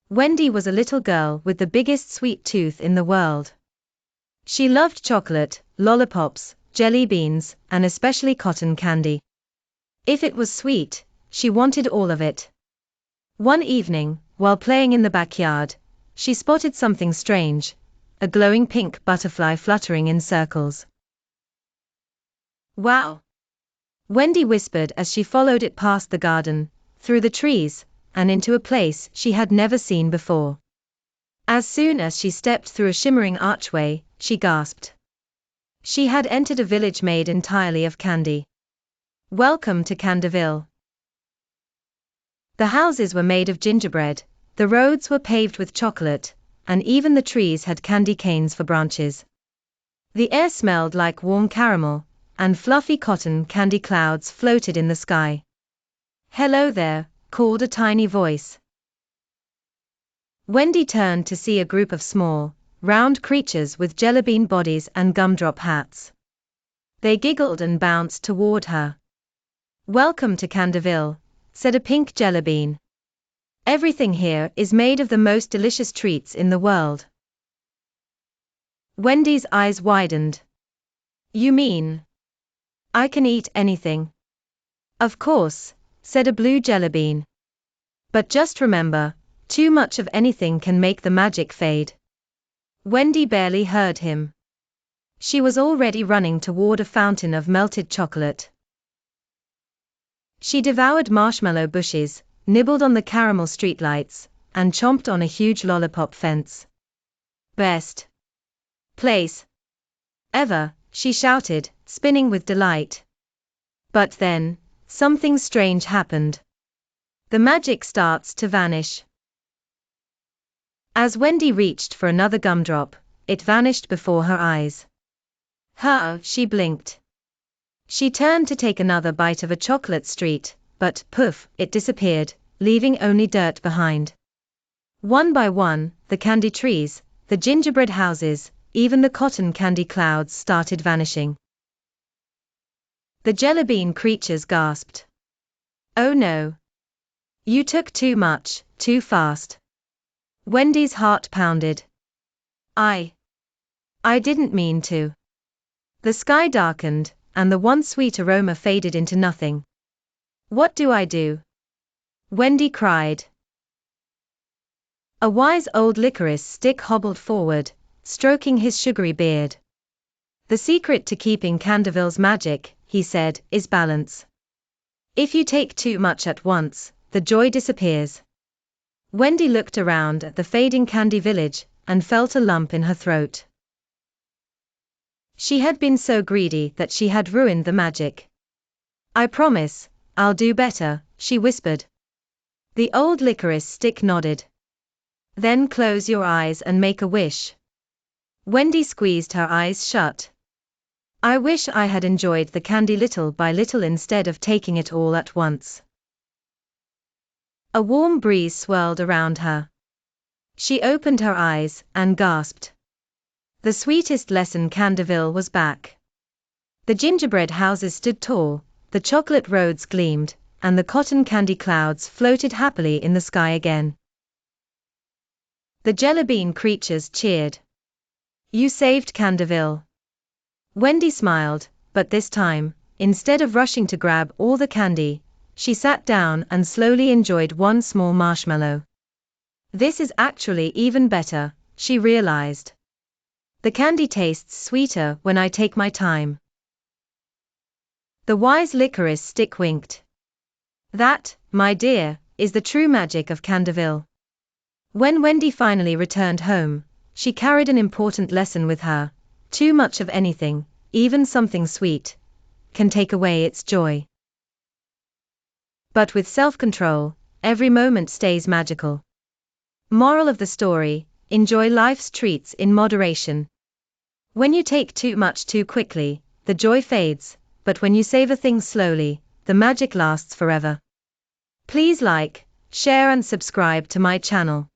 Wendy was a little girl with the biggest sweet tooth in the world. She loved chocolate, lollipops, jelly beans, and especially cotton candy. If it was sweet, she wanted all of it. One evening, while playing in the backyard, she spotted something strange, a glowing pink butterfly fluttering in circles. "Wow!" Wendy whispered as she followed it past the garden, through the trees, and into a place she had never seen before. As soon as she stepped through a shimmering archway, she gasped. She had entered a village made entirely of candy. Welcome to Candyville. The houses were made of gingerbread, the roads were paved with chocolate, and even the trees had candy canes for branches. The air smelled like warm caramel, and fluffy cotton candy clouds floated in the sky. "Hello there," called a tiny voice. Wendy turned to see a group of small, round creatures with jellybean bodies and gumdrop hats. They giggled and bounced toward her. "Welcome to Candyville," said a pink jellybean. "Everything here is made of the most delicious treats in the world." Wendy's eyes widened. "You mean I can eat anything?" "Of course," said a blue jellybean. "But just remember, too much of anything can make the magic fade." Wendy barely heard him. She was already running toward a fountain of melted chocolate. She devoured marshmallow bushes, nibbled on the caramel streetlights, and chomped on a huge lollipop fence. "Best place ever," she shouted, spinning with delight. But then, something strange happened. The magic starts to vanish. As Wendy reached for another gumdrop, it vanished before her eyes. She blinked. She turned to take another bite of a chocolate street, but, poof, it disappeared, leaving only dirt behind. One by one, the candy trees, the gingerbread houses, even the cotton candy clouds started vanishing. The jellybean creatures gasped. "Oh no! You took too much, too fast." Wendy's heart pounded. I didn't mean to." The sky darkened, and the once sweet aroma faded into nothing. "What do I do?" Wendy cried. A wise old licorice stick hobbled forward, stroking his sugary beard. "The secret to keeping Candyville's magic," he said, "is balance. If you take too much at once, the joy disappears." Wendy looked around at the fading candy village, and felt a lump in her throat. She had been so greedy that she had ruined the magic. "I promise, I'll do better," she whispered. The old licorice stick nodded. "Then close your eyes and make a wish." Wendy squeezed her eyes shut. "I wish I had enjoyed the candy little by little instead of taking it all at once." A warm breeze swirled around her. She opened her eyes, and gasped. The sweetest lesson Candyville was back. The gingerbread houses stood tall, the chocolate roads gleamed, and the cotton candy clouds floated happily in the sky again. The jellybean creatures cheered. "You saved Candyville." Wendy smiled, but this time, instead of rushing to grab all the candy, she sat down and slowly enjoyed one small marshmallow. "This is actually even better," she realized. "The candy tastes sweeter when I take my time." The wise licorice stick winked. "That, my dear, is the true magic of Candyville." When Wendy finally returned home, she carried an important lesson with her: too much of anything, even something sweet, can take away its joy. But with self-control, every moment stays magical. Moral of the story: enjoy life's treats in moderation. When you take too much too quickly, the joy fades, but when you savor things slowly, the magic lasts forever. Please like, share and subscribe to my channel.